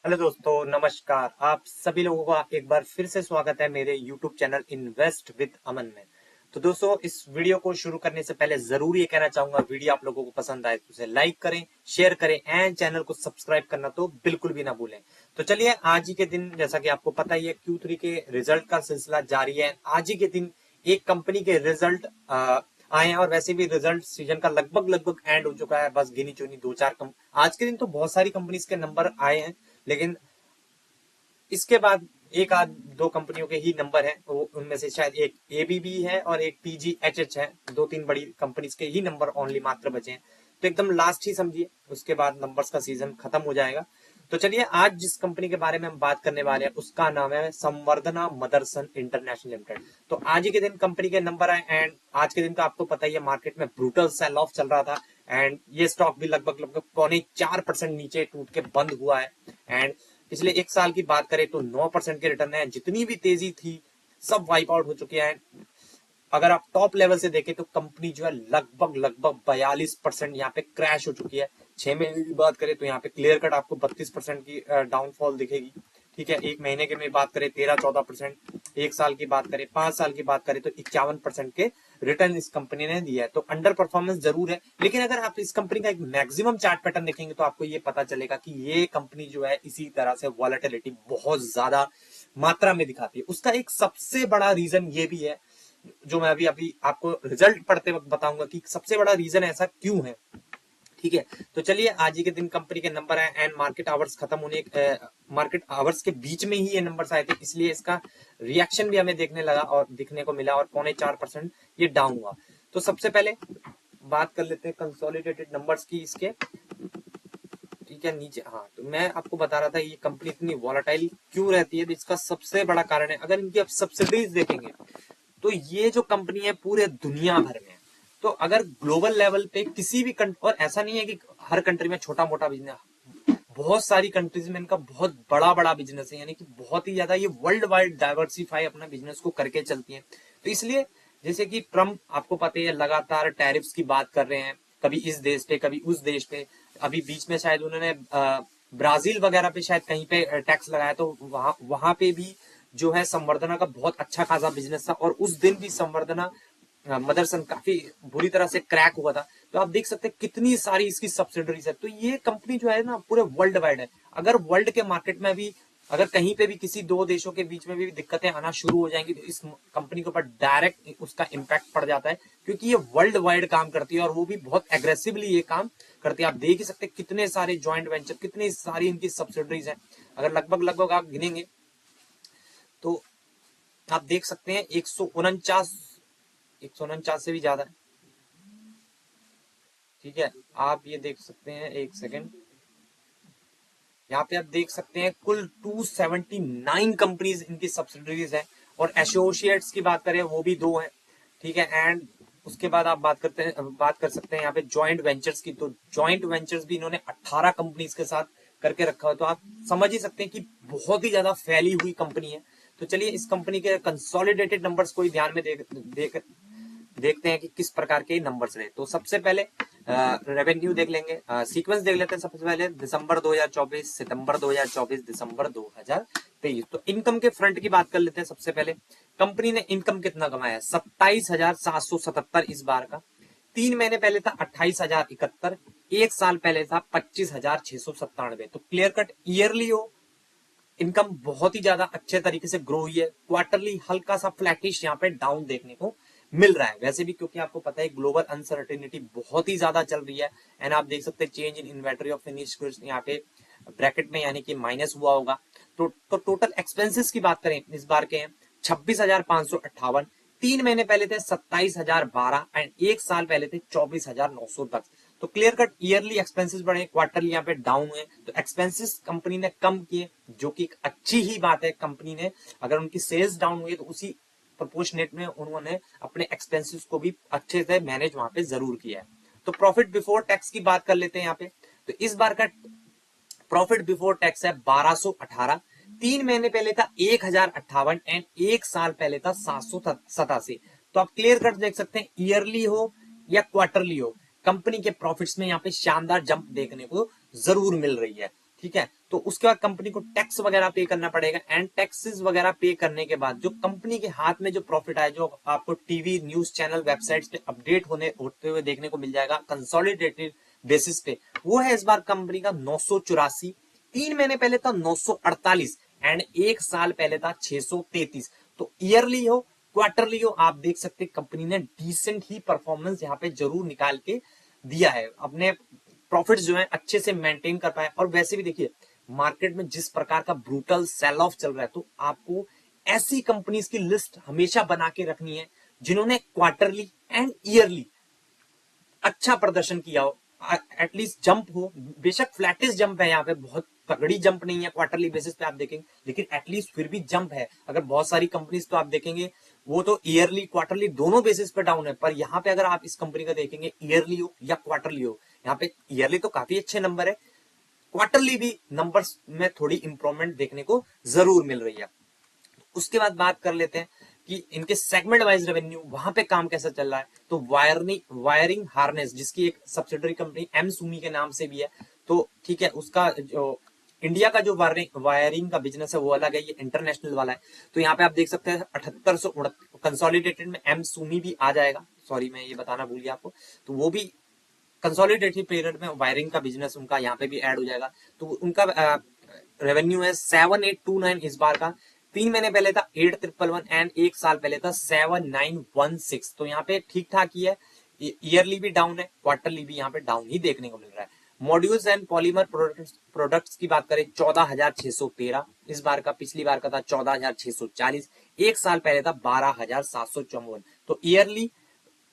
Hello दोस्तों, नमस्कार। आप सभी लोगों का एक बार फिर से स्वागत है मेरे YouTube चैनल इन्वेस्ट विद अमन में। तो दोस्तों, इस वीडियो को शुरू करने से पहले जरूर ये कहना चाहूंगा, वीडियो आप लोगों को पसंद आए तो उसे लाइक करें, शेयर करें एंड चैनल को सब्सक्राइब करना तो बिल्कुल भी ना भूलें। तो चलिए, आज ही के दिन जैसा कि आपको पता ही है, Q3 के रिजल्ट का सिलसिला जारी है। आज ही के दिन एक कंपनी के रिजल्ट आए हैं और वैसे भी रिजल्ट सीजन का लगभग लगभग एंड हो चुका है। बस गिनी चुनी दो चार आज के दिन तो बहुत सारी कंपनीज के नंबर आए हैं, लेकिन इसके बाद एक आध दो कंपनियों के ही नंबर हैं। वो उनमें से शायद एक एबीबी है और एक पीजीएचएच है। दो तीन बड़ी कंपनीज के ही नंबर ओनली मात्र बचे हैं, तो एकदम लास्ट ही समझिए, उसके बाद नंबर्स का सीजन खत्म हो जाएगा। तो चलिए, आज जिस कंपनी के बारे में हम बात करने वाले हैं उसका नाम है संवर्धना मदरसन इंटरनेशनल लिमिटेड। तो आज ही के दिन कंपनी के नंबर आए एंड आज के दिन का आपको पता ही है, मार्केट में ब्रूटल सेल ऑफ चल रहा था एंड ये स्टॉक भी लगभग लगभग 0.4% नीचे टूट के बंद हुआ है। एंड पिछले एक साल की बात करें तो 9% के रिटर्न है। जितनी भी तेजी थी सब वाइप आउट हो चुकी है। अगर आप टॉप लेवल से देखें तो कंपनी जो है लगभग लगभग 42% यहाँ पे क्रैश हो चुकी है। 6 महीने की बात करें तो यहाँ पे क्लियर कट आपको 32% की डाउनफॉल दिखेगी। ठीक है, एक महीने के में बात करें 13-14%, एक साल की बात करें, 5 साल की बात करें तो 51% के रिटर्न इस कंपनी ने दिया है। तो अंडर परफॉर्मेंस जरूर है, लेकिन अगर आप इस कंपनी का एक मैक्सिमम चार्ट पैटर्न देखेंगे तो आपको ये पता चलेगा कि ये कंपनी जो है इसी तरह से वॉलेटिलिटी बहुत ज्यादा मात्रा में दिखाती है। उसका एक सबसे बड़ा रीजन ये भी है, जो मैं अभी अभी आपको रिजल्ट पढ़ते वक्त बताऊंगा कि सबसे बड़ा रीजन ऐसा क्यों है। ठीक है, तो चलिए, आज ही के दिन कंपनी के नंबर आए एंड मार्केट आवर्स खत्म होने मार्केट आवर्स के बीच में ही ये नंबर्स आए थे, इसलिए इसका रिएक्शन भी हमें देखने लगा और दिखने को मिला और 0.4% ये डाउन हुआ। तो सबसे पहले बात कर लेते हैं कंसोलिडेटेड नंबर्स की इसके। ठीक है, नीचे, हाँ, तो मैं आपको बता रहा था ये कंपनी इतनी वॉलेटाइल क्यों रहती है। तो इसका सबसे बड़ा कारण है, अगर इनकी आप सब्सिडीज देखेंगे तो ये जो कंपनी है पूरे दुनिया भर में है। तो अगर ग्लोबल लेवल पे किसी भी और ऐसा नहीं है कि हर कंट्री में छोटा मोटा बिजनेस, बहुत सारी कंट्रीज में इनका बहुत बड़ा बड़ा बिजनेस है, यानी कि बहुत ही ज्यादा ये वर्ल्ड वाइड डाइवर्सिफाई अपना बिजनेस को करके चलती है। तो इसलिए जैसे कि ट्रम्प, आपको पता है, लगातार टैरिफ्स की बात कर रहे हैं, कभी इस देश पे कभी उस देश पे। अभी बीच में शायद उन्होंने ब्राजील वगैरह पे शायद कहीं पे टैक्स लगाया, तो वहां वहां पे भी जो है संवर्धना का बहुत अच्छा खासा बिजनेस था और उस दिन भी संवर्धना मदरसन काफी बुरी तरह से क्रैक हुआ था। तो आप देख सकते हैं कितनी सारी इसकी सब्सिडरीज है। तो ये कंपनी जो है ना पूरे वर्ल्ड वाइड है। अगर वर्ल्ड के मार्केट में भी अगर कहीं पे भी किसी दो देशों के बीच में भी दिक्कतें आना शुरू हो जाएंगी तो इस कंपनी के ऊपर डायरेक्ट उसका इम्पैक्ट पड़ जाता है, क्योंकि ये वर्ल्ड वाइड काम करती है और वो भी बहुत एग्रेसिवली ये काम करती है। आप देख ही सकते हैं कितने सारे ज्वाइंट वेंचर, कितनी सारी इनकी सब्सिडरीज है। अगर लगभग लगभग आप गिनेंगे तो आप देख सकते हैं 149 से भी ज्यादा है। ठीक है, आप ये देख सकते हैं, एक सेकेंड, यहाँ पे आप देख सकते हैं कुल 279 कंपनीज इनकी सब्सिडरीज है और एसोसिएट्स की बात करें वो भी 2 हैं। ठीक है, एंड उसके बाद आप बात कर सकते हैं यहाँ पे ज्वाइंट वेंचर्स की। तो ज्वाइंट वेंचर्स भी इन्होंने 18 कंपनीज के साथ करके रखा हुआ। तो आप समझ ही सकते हैं कि बहुत ही ज्यादा फैली हुई कंपनी है। तो चलिए, इस कंपनी के कंसोलिडेटेड नंबर्स को ध्यान में देखते हैं कि किस प्रकार के नंबर्स रहे। तो सबसे पहले रेवेन्यू देख लेंगे, सीक्वेंस देख लेते हैं। सबसे पहले दिसंबर 2024, सितंबर 2024, दिसंबर 2023। तो इनकम के फ्रंट की बात कर लेते हैं। सबसे पहले कंपनी ने इनकम कितना कमाया, 27,777 इस बार का। 3 महीने पहले था 28,071, एक साल पहले था 25,697। तो क्लियर कट ईयरली हो इनकम बहुत ही ज्यादा अच्छे तरीके से ग्रो हुई है। क्वार्टरली हल्का सा फ्लैटिश यहाँ पे डाउन देखने को मिल रहा है, वैसे भी क्योंकि आपको पता है ग्लोबल अनसर्टेनिटी बहुत ही ज्यादा चल रही है। एंड आप देख सकते हैं change in inventory of finished goods यहाँ पे ब्रैकेट में यानी कि माइनस हुआ होगा। तो टोटल एक्सपेंसेस की बात करें इस बार के हैं 26,558। 3 महीने पहले थे 27,012 एंड एक साल पहले थे 24,910। तो क्लियर कट ईयरली एक्सपेंसेस बढ़े, क्वार्टरली यहाँ पे डाउन हुए। तो एक्सपेंसेस कंपनी ने कम किए, जो कि एक अच्छी ही बात है। कंपनी ने अगर उनकी सेल्स डाउन हुई तो उसी प्रोपोर्शनेट में उन्होंने अपने एक्सपेंसेस को भी अच्छे से मैनेज वहां पे जरूर किया है। तो प्रॉफिट बिफोर टैक्स की बात कर लेते हैं यहाँ पे। तो इस बार का प्रॉफिट बिफोर टैक्स है 1218। 3 महीने पहले था 1,058 एंड एक साल पहले था 787। तो आप क्लियर कट देख सकते हैं, ईयरली हो या क्वार्टरली हो, कंपनी के प्रॉफिट्स में यहाँ पे शानदार जंप देखने को जरूर मिल रही है। ठीक है। तो उसके बाद कंपनी को टैक्स वगैरह पे करना पड़ेगा, एंड टैक्सेस वगैरह पे करने के बाद जो कंपनी के हाथ में जो प्रॉफिट आए, जो आपको टीवी, न्यूज चैनल, वेबसाइट्स पे अपडेट होते हुए देखने को मिल जाएगा कंसोलिडेटेड बेसिस पे, वो है इस बार कंपनी का 984। 3 महीने पहले था 948 एंड 1 साल पहले था 633। तो ईयरली हो क्वार्टरली हो, आप देख सकते हैं कंपनी ने डिसेंट ही परफॉर्मेंस यहाँ पे जरूर निकाल के दिया है, अपने प्रॉफिट्स जो है अच्छे से मेंटेन कर पाए। और वैसे भी देखिए मार्केट में जिस प्रकार का ब्रूटल सेल ऑफ चल रहा है, तो आपको ऐसी कंपनीज की लिस्ट हमेशा बना के रखनी है जिन्होंने क्वार्टरली एंड ईयरली अच्छा प्रदर्शन किया हो, एटलीस्ट जंप हो। बेशक फ्लैटेस्ट जंप है यहाँ पे, बहुत तगड़ी जंप नहीं है क्वार्टरली बेसिस पे आप देखेंगे, लेकिन एटलीस्ट फिर भी जंप है। अगर बहुत सारी कंपनीज तो आप देखेंगे वो तो ईयरली क्वार्टरली दोनों बेसिस पे डाउन है, पर यहाँ पे अगर आप इस कंपनी का देखेंगे ईयरली हो या क्वार्टरली हो, यहाँ पे ईयरली तो काफी अच्छे नंबर है, क्वार्टरली भी नंबर्स में थोड़ी इंप्रूवमेंट देखने को जरूर मिल रही है। उसके बाद बात कर लेते हैं कि इनके सेगमेंट वाइज रेवेन्यू वहां पे काम कैसा चल रहा है। तो वायरिंग हार्नेस, जिसकी एक सब्सिडरी कंपनी एम सुमी के नाम से भी है, तो ठीक है, उसका जो इंडिया का जो वायरिंग का बिजनेस है वो अलग है, ये इंटरनेशनल वाला है। तो यहाँ पे आप देख सकते हैं 7800 कंसोलिडेटेड में एम सुमी भी आ जाएगा, सॉरी मैं ये बताना भूल गया आपको, तो वो भी कंसोलिडेटेड पीरियड में वायरिंग का बिजनेस उनका यहाँ पे भी ऐड हो जाएगा। तो उनका रेवेन्यू है 7829 इस बार का। 3 महीने पहले था 8111 एंड 1 साल पहले था 7916। तो यहाँ पे ठीक ठाक ही है, ईयरली भी डाउन है, क्वार्टरली भी यहाँ पे डाउन ही देखने को मिल रहा है। मॉड्यूल्स एंड पॉलीमर प्रोडक्ट्स की बात करें 14613 इस बार का, पिछली बार का था 14640, 1 साल पहले था 12754। तो ईयरली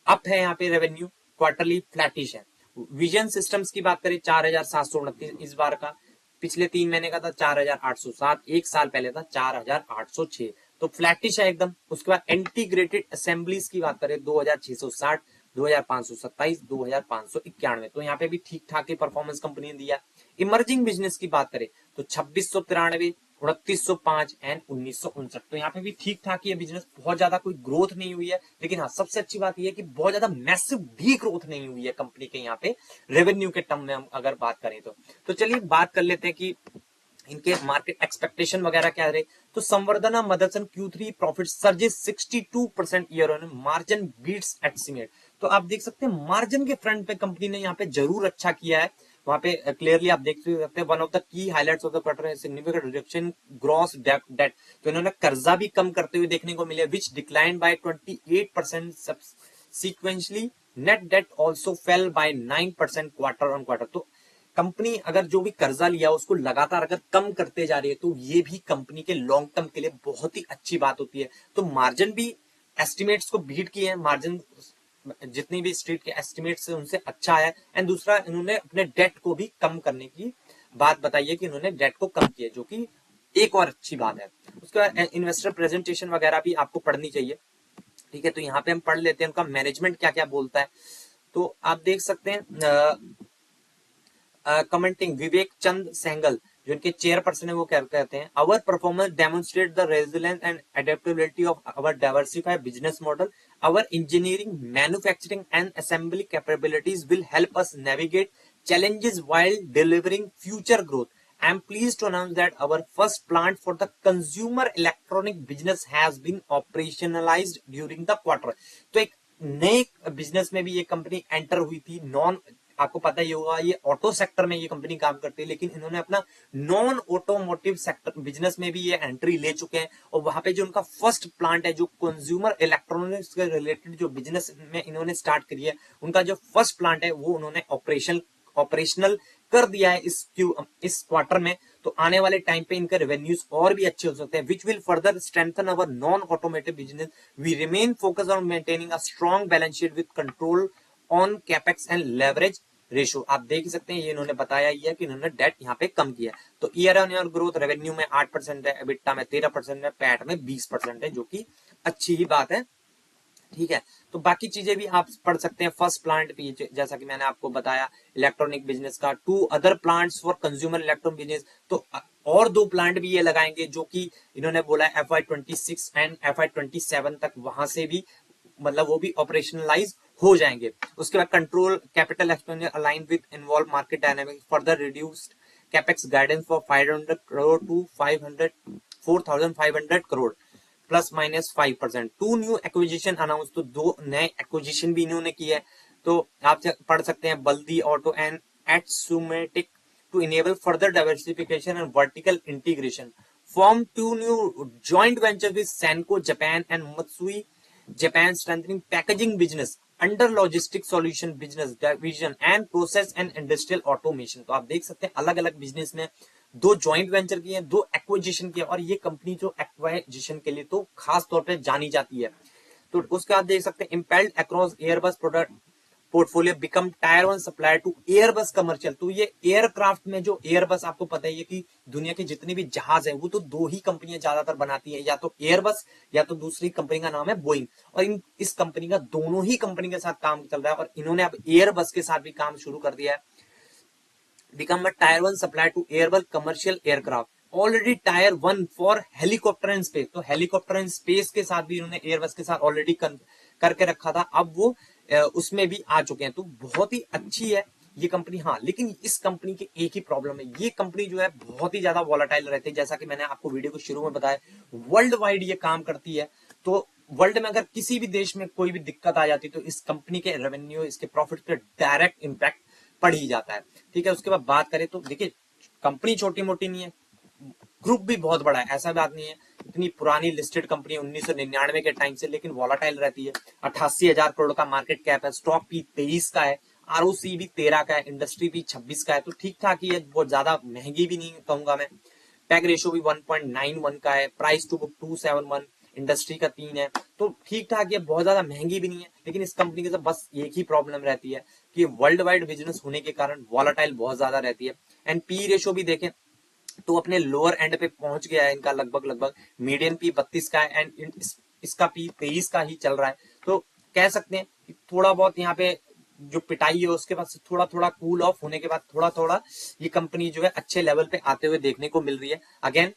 अप है यहाँ पे रेवेन्यू, क्वार्टरली फ्लैटिश है। विजन सिस्टम्स की बात करें 4729 इस बार का, पिछले 3 महीने का था 4807, 1 साल पहले था 4806। तो फ्लैटिश है एकदम। उसके बाद इंटीग्रेटेड असेंबलीज की बात करें 2660, 2527, 2591। तो यहाँ पे भी ठीक ठाक ही परफॉर्मेंस कंपनी ने दिया। इमर्जिंग बिजनेस की बात करें तो 2693, 2905 एंड 1959। तो यहाँ पे भी ठीक ठाक ही है बिजनेस, बहुत ज्यादा कोई ग्रोथ नहीं हुई है, लेकिन हाँ सबसे अच्छी बात यह है कि बहुत ज्यादा मैसिव भी ग्रोथ नहीं हुई है कंपनी के यहाँ पे रेवेन्यू के टर्म में हम अगर बात करें तो चलिए बात कर लेते हैं कि इनके मार्केट एक्सपेक्टेशन वगैरह क्या रहे। तो Samvardhana Motherson Q3 profit surges 62% year on, margin beats estimate. तो आप देख सकते हैं मार्जिन के फ्रंट पे कंपनी ने यहाँ पे जरूर अच्छा किया है। वहां पे क्लियरली आप देख सकते हैं one of the key highlights of the quarter है सिग्निफिकेंट रिडक्शन ग्रॉस डेट। तो इन्होंने कर्जा भी कम करते हुए देखने को मिले, which decline by 28% sequentially. Net debt also fell by 9% quarter on quarter. तो कंपनी अगर जो भी कर्जा लिया उसको लगातार अगर कम करते जा रही है, तो ये भी कंपनी के लॉन्ग टर्म के लिए बहुत ही अच्छी बात होती है। तो मार्जिन भी एस्टिमेट्स को बीट किए हैं, मार्जिन जितनी भी स्ट्रीट के एस्टिमेट्स है उनसे अच्छा है। एंड दूसरा इन्होंने अपने डेट को भी कम करने की बात बताई है कि इन्होंने डेट को कम किया, जो कि एक और अच्छी बात है। उसके बाद इन्वेस्टर प्रेजेंटेशन वगैरह भी आपको पढ़नी चाहिए, ठीक है। तो यहाँ पे हम पढ़ लेते हैं उनका मैनेजमेंट क्या क्या बोलता है। तो आप देख सकते हैं कमेंटिंग विवेक चंद सहगल जो इनके चेयरपर्सन है वो क्या कहते हैं, our performance demonstrate the resilience and adaptability of our diversified business model, our engineering manufacturing and assembly capabilities will help us navigate challenges while delivering future growth. I am pleased to announce that our first plant for the consumer electronic business has been operationalized during the quarter. तो एक नए business में भी ये company enter हुई थी। Non, आपको पता ही होगा ये ऑटो सेक्टर में ये कंपनी काम करती है, लेकिन इन्होंने अपना नॉन ऑटोमोटिव सेक्टर बिजनेस में भी ये एंट्री ले चुके हैं। और वहां पे जो उनका फर्स्ट प्लांट है जो कंज्यूमर इलेक्ट्रॉनिक्स के रिलेटेड जो बिजनेस में इन्होंने स्टार्ट करी है, उनका जो फर्स्ट प्लांट है वो उन्होंने ऑपरेशनल कर दिया है इस क्वार्टर में। तो आने वाले टाइम पे इनके रेवेन्यूज और भी अच्छे हो सकते हैं, which will further strengthen our non automotive business. We remain focused on maintaining a strong balance sheet with control on capex and leverage ratio. आप देख सकते हैं ये इन्होंने बताया ही है कि इन्होंने डेट यहाँ पे कम किया। तो year on year growth revenue में 8% है, एबिटा में 13% है, पैट में 20% है, जो कि अच्छी ही बात है, ठीक है। तो बाकी चीजें भी आप पढ़ सकते हैं। फर्स्ट प्लांट भी जैसा कि मैंने आपको बताया इलेक्ट्रॉनिक बिजनेस का, 2 other plants for consumer electronic business. तो और 2 प्लांट भी ये लगाएंगे जो कि इन्होंने बोला है FY26 एंड FY27 तक, वहां से भी मतलब वो भी ऑपरेशनलाइज हो जाएंगे। उसके बाद control capital expenditure align with involve market dynamics, further reduced capex guidance for 500 crore to 4,500 crore plus minus 5%। 2 new acquisition announce, तो 2 नए एक्विजिशन भी इन्होंने किया है। तो आप पढ़ सकते हैं बल्दी auto and Atsumitec to enable further diversification and vertical integration. Form 2 new joint venture with Sanko Japan and Matsui Japan, strengthening packaging business under logistic solution business division and process and industrial automation. तो आप देख सकते हैं अलग अलग business में 2 joint venture किए हैं, 2 एक्विजिशन किए, और ये कंपनी जो एक्विजिशन के लिए तो खास तौर पे जानी जाती है। तो उसके बाद देख सकते हैं impelled across Airbus product portfolio become tier 1 supplier to Airbus commercial. तो ये एयरक्राफ्ट में जो एयरबस, आपको पता ही है कि दुनिया के जितने भी जहाज हैं वो तो 2 ही कंपनियां ज्यादातर बनाती हैं, या तो एयरबस या तो दूसरी कंपनी का नाम है बोइंग। और इस कंपनी का दोनों ही कंपनी के साथ काम चल रहा है, और इन्होंने अब एयरबस के साथ भी काम शुरू कर दिया है। Become a tier 1 supplier to Airbus commercial aircraft, already tier 1 for helicopter and space. तो हेलीकॉप्टर एंड स्पेस के साथ भी इन्होंने एयरबस के साथ ऑलरेडी करके रखा था, अब वो उसमें भी आ चुके हैं। तो बहुत ही अच्छी है ये कंपनी। हाँ, लेकिन इस कंपनी की एक ही प्रॉब्लम है, ये कंपनी जो है बहुत ही ज्यादा वॉलेटाइल रहती है। जैसा कि मैंने आपको वीडियो को शुरू में बताया, वर्ल्ड वाइड ये काम करती है। तो वर्ल्ड में अगर किसी भी देश में कोई भी दिक्कत आ जाती है तो इस कंपनी के रेवेन्यू, इसके प्रॉफिट पे डायरेक्ट इंपैक्ट पड़ ही जाता है। ठीक है, उसके बाद बात करें तो देखिए कंपनी छोटी मोटी नहीं है, ग्रुप भी बहुत बड़ा है, ऐसा बात नहीं है। इतनी पुरानी लिस्टेड कंपनी 1999 के टाइम से, लेकिन वॉलाटाइल रहती है। 88,000 करोड़ का मार्केट कैप है, स्टॉक भी 23 का है, आरओसी भी 13 का है, इंडस्ट्री भी 26 का है। तो ठीक ठाक ही है, बहुत ज्यादा महंगी भी नहीं कहूंगा मैं। पैग रेशियो भी 1.91 का है, प्राइस टू बुक 271, इंडस्ट्री का 3 है। तो ठीक ठाक है, बहुत ज्यादा महंगी भी नहीं है। लेकिन इस कंपनी के साथ बस एक ही प्रॉब्लम रहती है कि वर्ल्ड वाइड बिजनेस होने के कारण वॉलाटाइल बहुत ज्यादा रहती है। एंड पी रेशियो भी देखें तो अपने लोअर एंड पे पहुंच गया है इनका, लगभग मीडियन पी 32 का है, एंड इसका पी 23 का ही चल रहा है। तो कह सकते हैं कि थोड़ा बहुत यहाँ पे जो पिटाई है उसके बाद थोड़ा थोड़ा कूल ऑफ होने के बाद थोड़ा थोड़ा ये कंपनी जो है अच्छे लेवल पे आते हुए देखने को मिल रही है। अगेन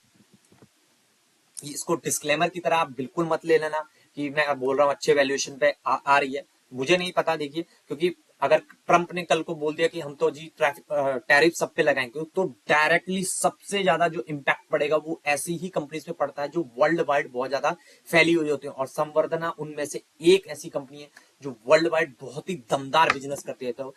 इसको डिस्क्लेमर की तरह आप बिल्कुल मत ले लेना कि मैं बोल रहा हूँ अच्छे वैल्यूएशन पे आ रही है, मुझे नहीं पता। देखिए, क्योंकि अगर ट्रंप ने कल को बोल दिया कि हम तो जी टैरिफ सब पे लगाएंगे, तो डायरेक्टली सबसे ज्यादा जो इम्पैक्ट पड़ेगा वो ऐसी ही कंपनीज पे पड़ता है जो वर्ल्ड वाइड बहुत ज्यादा फैली हुई होती है। और संवर्धना उनमें से एक ऐसी कंपनी है जो वर्ल्ड वाइड बहुत ही दमदार बिजनेस करती है। तो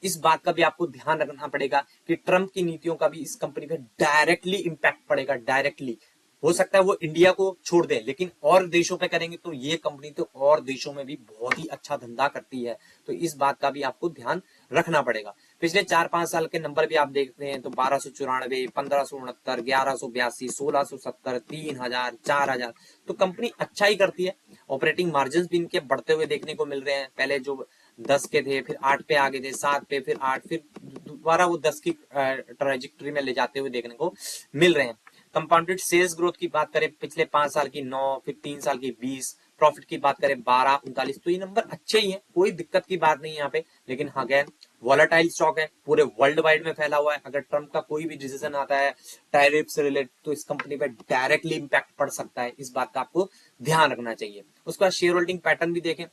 इस बात का भी आपको ध्यान रखना पड़ेगा कि ट्रंप की नीतियों का भी इस कंपनी पे डायरेक्टली इम्पैक्ट पड़ेगा। डायरेक्टली हो सकता है वो इंडिया को छोड़ दे, लेकिन और देशों पे करेंगे तो ये कंपनी तो और देशों में भी बहुत ही अच्छा धंधा करती है। तो इस बात का भी आपको ध्यान रखना पड़ेगा। पिछले 4-5 साल के नंबर भी आप देखते हैं तो 1294, 1569, 1182, 1670, 3000, 4000। तो कंपनी अच्छा ही करती है। ऑपरेटिंग मार्जिन भी इनके बढ़ते हुए देखने को मिल रहे हैं। पहले जो 10 के थे, फिर 8 पे आगे थे, 7 पे, फिर 8, फिर दोबारा वो 10 की ट्रेजेक्टरी में ले जाते हुए देखने को मिल रहे हैं। कंपाउंडेड सेल्स ग्रोथ की बात करें पिछले 5 साल की 9, फिर 3 साल की 20, प्रॉफिट की बात करें 12, 39। तो ये नंबर अच्छे ही है, कोई दिक्कत की बात नहीं है यहाँ पे। लेकिन अगेन वॉलेटाइल स्टॉक है, पूरे वर्ल्ड वाइड में फैला हुआ है। अगर ट्रंप का कोई भी डिसीजन आता है टैरिफ से रिलेटेड तो इस कंपनी पे डायरेक्टली इंपैक्ट पड़ सकता है। इस बात का आपको ध्यान रखना चाहिए। उसके बाद शेयर होल्डिंग पैटर्न भी देखें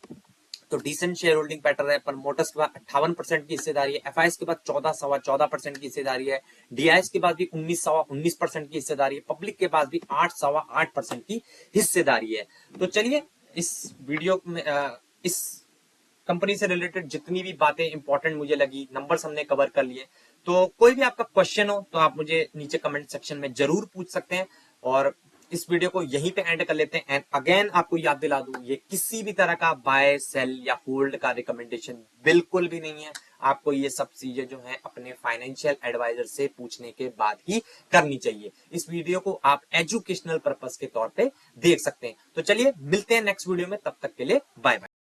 तो डिसेंट शेयर होल्डिंग पैटर्न है। प्रमोटर्स के बाद 58% की हिस्सेदारी है, एफआईएस के बाद 14-14.5% की हिस्सेदारी है, डीआईएस के बाद भी 19-19% की हिस्सेदारी है, पब्लिक के पास भी 8-8% की हिस्सेदारी है। तो चलिए इस वीडियो में इस कंपनी से रिलेटेड जितनी भी बातें इंपॉर्टेंट मुझे लगी, नंबर्स हमने कवर कर लिए। तो कोई भी आपका क्वेश्चन हो तो आप मुझे नीचे कमेंट सेक्शन में जरूर पूछ सकते हैं। और इस वीडियो को यहीं पे एंड कर लेते हैं। एंड अगेन आपको याद दिला दूं, ये किसी भी तरह का बाय सेल या होल्ड का रिकमेंडेशन बिल्कुल भी नहीं है। आपको ये सब चीजें जो है अपने फाइनेंशियल एडवाइजर से पूछने के बाद ही करनी चाहिए। इस वीडियो को आप एजुकेशनल पर्पस के तौर पे देख सकते हैं। तो चलिए मिलते हैं नेक्स्ट वीडियो में, तब तक के लिए बाय बाय।